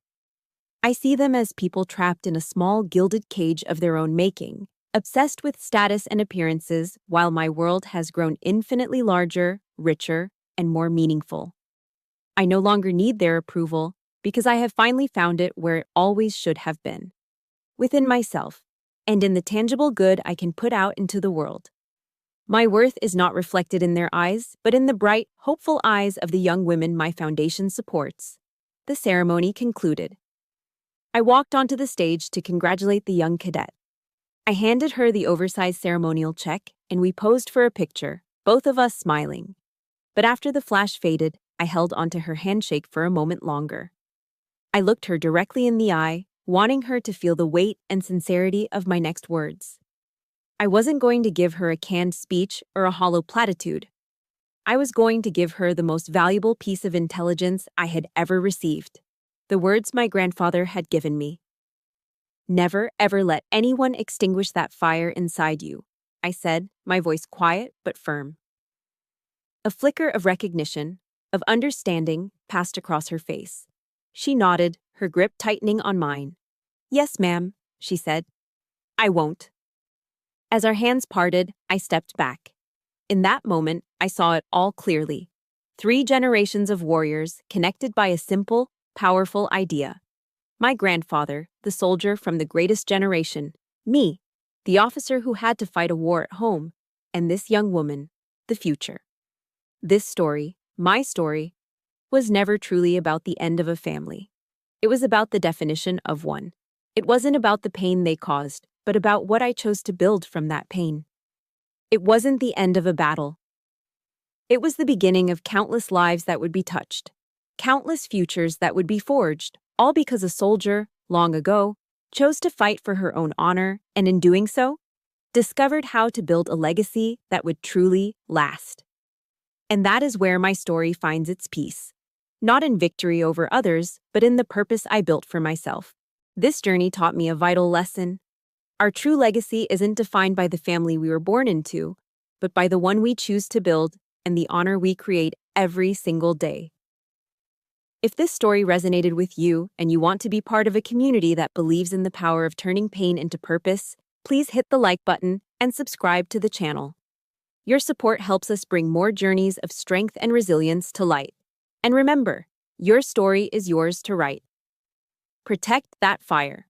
I see them as people trapped in a small gilded cage of their own making, obsessed with status and appearances, while my world has grown infinitely larger, richer, and more meaningful. I no longer need their approval because I have finally found it where it always should have been, within myself, and in the tangible good I can put out into the world. My worth is not reflected in their eyes, but in the bright, hopeful eyes of the young women my foundation supports. The ceremony concluded. I walked onto the stage to congratulate the young cadet. I handed her the oversized ceremonial check, and we posed for a picture, both of us smiling. But after the flash faded, I held onto her handshake for a moment longer. I looked her directly in the eye, wanting her to feel the weight and sincerity of my next words. I wasn't going to give her a canned speech or a hollow platitude. I was going to give her the most valuable piece of intelligence I had ever received. the words my grandfather had given me. Never, ever let anyone extinguish that fire inside you, I said, my voice quiet but firm. A flicker of recognition, of understanding, passed across her face. She nodded, her grip tightening on mine. Yes, ma'am, she said. I won't. As our hands parted, I stepped back. In that moment, I saw it all clearly. 3 generations of warriors connected by a simple, powerful idea. My grandfather, the soldier from the greatest generation, me, the officer who had to fight a war at home, and this young woman, the future. This story, my story, was never truly about the end of a family. It was about the definition of one. It wasn't about the pain they caused, but about what I chose to build from that pain. It wasn't the end of a battle. It was the beginning of countless lives that would be touched, countless futures that would be forged, all because a soldier, long ago, chose to fight for her own honor, and in doing so, discovered how to build a legacy that would truly last. And that is where my story finds its peace. Not in victory over others, but in the purpose I built for myself. This journey taught me a vital lesson. Our true legacy isn't defined by the family we were born into, but by the one we choose to build and the honor we create every single day. If this story resonated with you and you want to be part of a community that believes in the power of turning pain into purpose, please hit the like button and subscribe to the channel. Your support helps us bring more journeys of strength and resilience to light. And remember, your story is yours to write. Protect that fire.